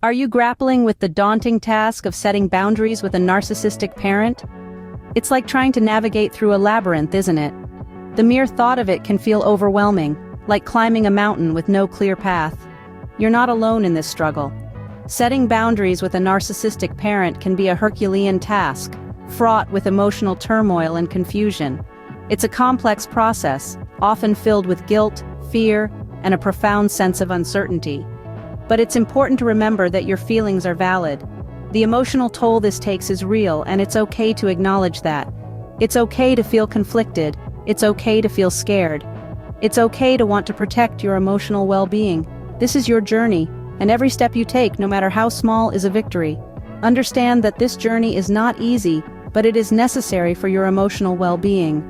Are you grappling with the daunting task of setting boundaries with a narcissistic parent? It's like trying to navigate through a labyrinth, isn't it? The mere thought of it can feel overwhelming, like climbing a mountain with no clear path. You're not alone in this struggle. Setting boundaries with a narcissistic parent can be a Herculean task, fraught with emotional turmoil and confusion. It's a complex process, often filled with guilt, fear, and a profound sense of uncertainty. But it's important to remember that your feelings are valid. The emotional toll this takes is real, and it's okay to acknowledge that. It's okay to feel conflicted. It's okay to feel scared. It's okay to want to protect your emotional well-being. This is your journey, and every step you take, no matter how small, is a victory. Understand that this journey is not easy, but it is necessary for your emotional well-being.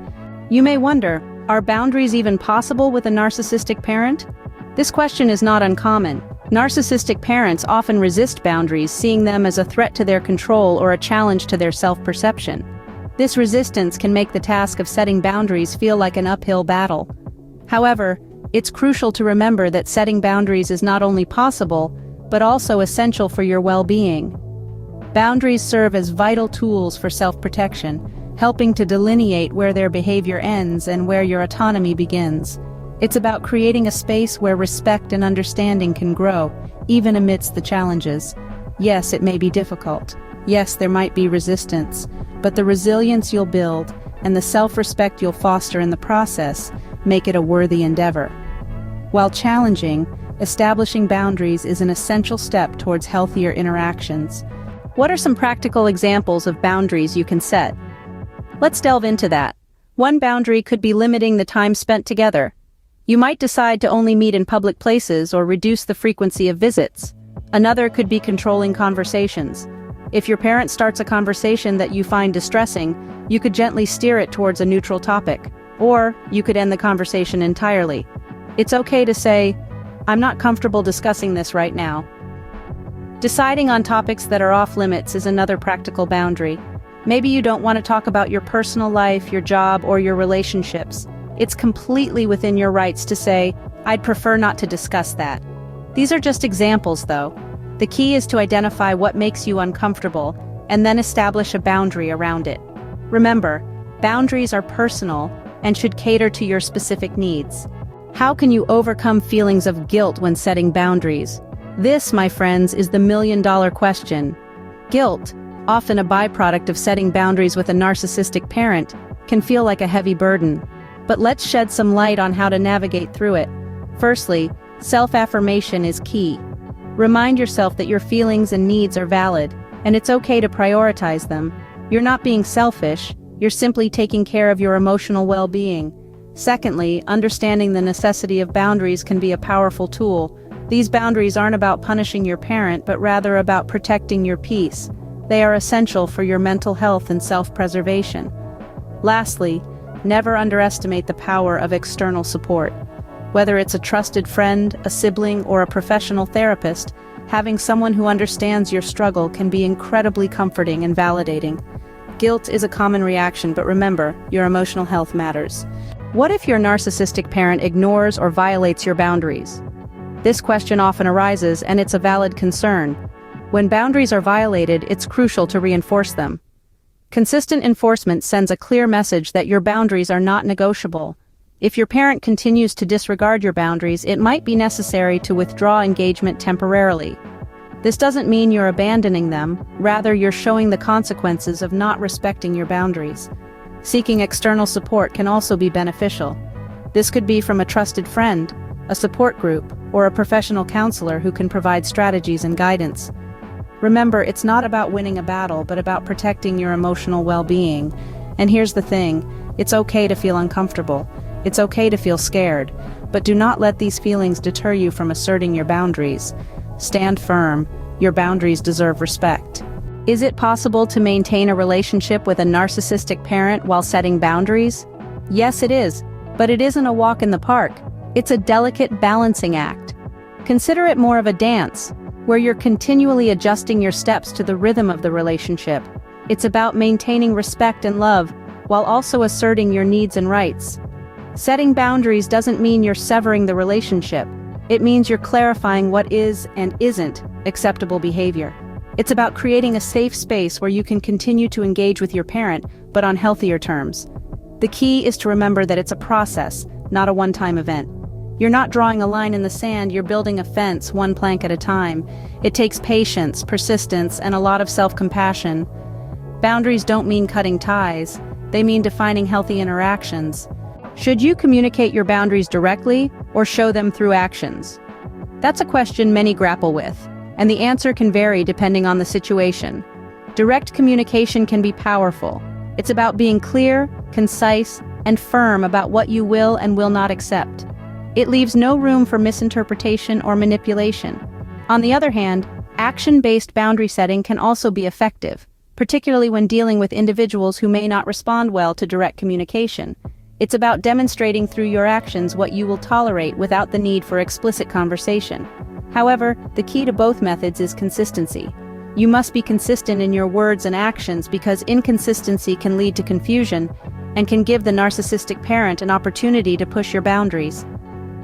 You may wonder, are boundaries even possible with a narcissistic parent? This question is not uncommon. Narcissistic parents often resist boundaries, seeing them as a threat to their control or a challenge to their self-perception. This resistance can make the task of setting boundaries feel like an uphill battle. However, it's crucial to remember that setting boundaries is not only possible, but also essential for your well-being. Boundaries serve as vital tools for self-protection, helping to delineate where their behavior ends and where your autonomy begins. It's about creating a space where respect and understanding can grow, even amidst the challenges. Yes, it may be difficult. Yes, there might be resistance, but the resilience you'll build and the self-respect you'll foster in the process make it a worthy endeavor. While challenging, establishing boundaries is an essential step towards healthier interactions. What are some practical examples of boundaries you can set? Let's delve into that. One boundary could be limiting the time spent together. You might decide to only meet in public places or reduce the frequency of visits. Another could be controlling conversations. If your parent starts a conversation that you find distressing, you could gently steer it towards a neutral topic. Or you could end the conversation entirely. It's okay to say, "I'm not comfortable discussing this right now." Deciding on topics that are off limits is another practical boundary. Maybe you don't want to talk about your personal life, your job, or your relationships. It's completely within your rights to say, "I'd prefer not to discuss that." These are just examples, though. The key is to identify what makes you uncomfortable, and then establish a boundary around it. Remember, boundaries are personal and should cater to your specific needs. How can you overcome feelings of guilt when setting boundaries? This, my friends, is the million-dollar question. Guilt, often a byproduct of setting boundaries with a narcissistic parent, can feel like a heavy burden. But let's shed some light on how to navigate through it. Firstly, self-affirmation is key. Remind yourself that your feelings and needs are valid, and it's okay to prioritize them. You're not being selfish, you're simply taking care of your emotional well-being. Secondly, understanding the necessity of boundaries can be a powerful tool. These boundaries aren't about punishing your parent, but rather about protecting your peace. They are essential for your mental health and self-preservation. Lastly, never underestimate the power of external support. Whether it's a trusted friend, a sibling, or a professional therapist, having someone who understands your struggle can be incredibly comforting and validating. Guilt is a common reaction, but remember, your emotional health matters. What if your narcissistic parent ignores or violates your boundaries? This question often arises, and it's a valid concern. When boundaries are violated, it's crucial to reinforce them. Consistent enforcement sends a clear message that your boundaries are not negotiable. If your parent continues to disregard your boundaries, it might be necessary to withdraw engagement temporarily. This doesn't mean you're abandoning them, rather you're showing the consequences of not respecting your boundaries. Seeking external support can also be beneficial. This could be from a trusted friend, a support group, or a professional counselor who can provide strategies and guidance. Remember, it's not about winning a battle, but about protecting your emotional well-being. And here's the thing, it's okay to feel uncomfortable. It's okay to feel scared, but do not let these feelings deter you from asserting your boundaries. Stand firm, your boundaries deserve respect. Is it possible to maintain a relationship with a narcissistic parent while setting boundaries? Yes, it is, but it isn't a walk in the park. It's a delicate balancing act. Consider it more of a dance, where you're continually adjusting your steps to the rhythm of the relationship. It's about maintaining respect and love, while also asserting your needs and rights. Setting boundaries doesn't mean you're severing the relationship. It means you're clarifying what is and isn't acceptable behavior. It's about creating a safe space where you can continue to engage with your parent, but on healthier terms. The key is to remember that it's a process, not a one-time event. You're not drawing a line in the sand, you're building a fence, one plank at a time. It takes patience, persistence, and a lot of self-compassion. Boundaries don't mean cutting ties, they mean defining healthy interactions. Should you communicate your boundaries directly or show them through actions? That's a question many grapple with, and the answer can vary depending on the situation. Direct communication can be powerful. It's about being clear, concise, and firm about what you will and will not accept. It leaves no room for misinterpretation or manipulation. On the other hand, action-based boundary setting can also be effective, particularly when dealing with individuals who may not respond well to direct communication. It's about demonstrating through your actions what you will tolerate without the need for explicit conversation. However, the key to both methods is consistency. You must be consistent in your words and actions because inconsistency can lead to confusion and can give the narcissistic parent an opportunity to push your boundaries.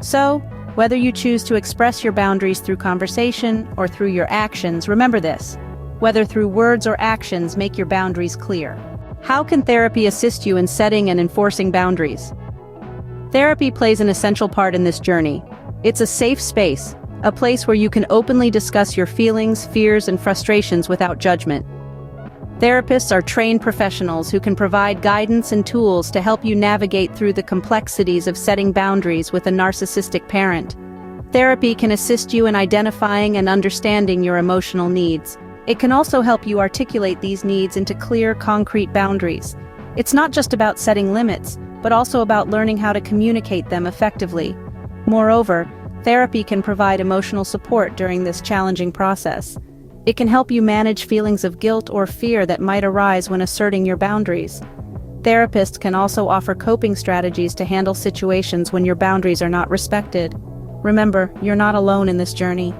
So, whether you choose to express your boundaries through conversation or through your actions, remember this: whether through words or actions, make your boundaries clear. How can therapy assist you in setting and enforcing boundaries? Therapy plays an essential part in this journey. It's a safe space, a place where you can openly discuss your feelings, fears, and frustrations without judgment. Therapists are trained professionals who can provide guidance and tools to help you navigate through the complexities of setting boundaries with a narcissistic parent. Therapy can assist you in identifying and understanding your emotional needs. It can also help you articulate these needs into clear, concrete boundaries. It's not just about setting limits, but also about learning how to communicate them effectively. Moreover, therapy can provide emotional support during this challenging process. It can help you manage feelings of guilt or fear that might arise when asserting your boundaries. Therapists can also offer coping strategies to handle situations when your boundaries are not respected. Remember, you're not alone in this journey.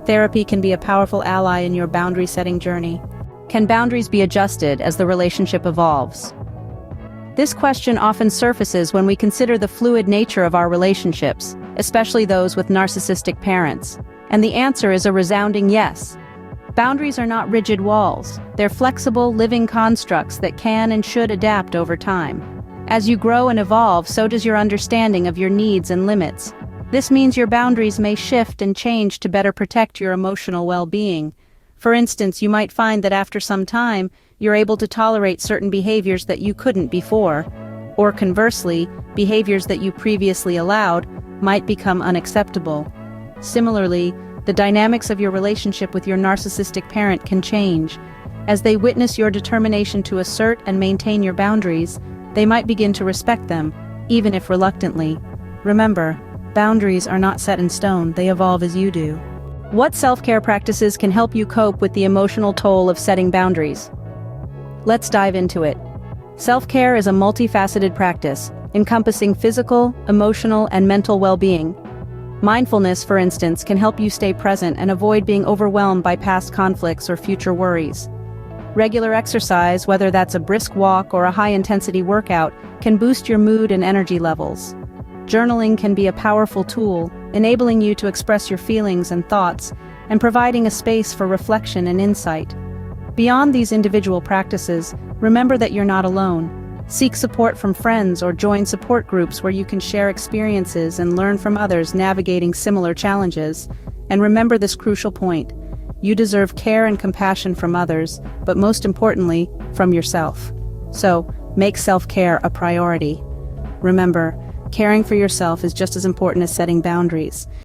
Therapy can be a powerful ally in your boundary-setting journey. Can boundaries be adjusted as the relationship evolves? This question often surfaces when we consider the fluid nature of our relationships, especially those with narcissistic parents. And the answer is a resounding yes. Boundaries are not rigid walls. They're flexible, living constructs that can and should adapt over time. As you grow and evolve, so does your understanding of your needs and limits. This means your boundaries may shift and change to better protect your emotional well-being. For instance, you might find that after some time, you're able to tolerate certain behaviors that you couldn't before. Or conversely, behaviors that you previously allowed might become unacceptable. Similarly, the dynamics of your relationship with your narcissistic parent can change. As they witness your determination to assert and maintain your boundaries, they might begin to respect them, even if reluctantly. Remember, boundaries are not set in stone, they evolve as you do. What self-care practices can help you cope with the emotional toll of setting boundaries? Let's dive into it. Self-care is a multifaceted practice, encompassing physical, emotional, and mental well-being. Mindfulness, for instance, can help you stay present and avoid being overwhelmed by past conflicts or future worries. Regular exercise, whether that's a brisk walk or a high-intensity workout, can boost your mood and energy levels. Journaling can be a powerful tool, enabling you to express your feelings and thoughts, and providing a space for reflection and insight. Beyond these individual practices, remember that you're not alone. Seek support from friends or join support groups where you can share experiences and learn from others navigating similar challenges. And remember this crucial point: you deserve care and compassion from others, but most importantly, from yourself. So, make self-care a priority. Remember, caring for yourself is just as important as setting boundaries.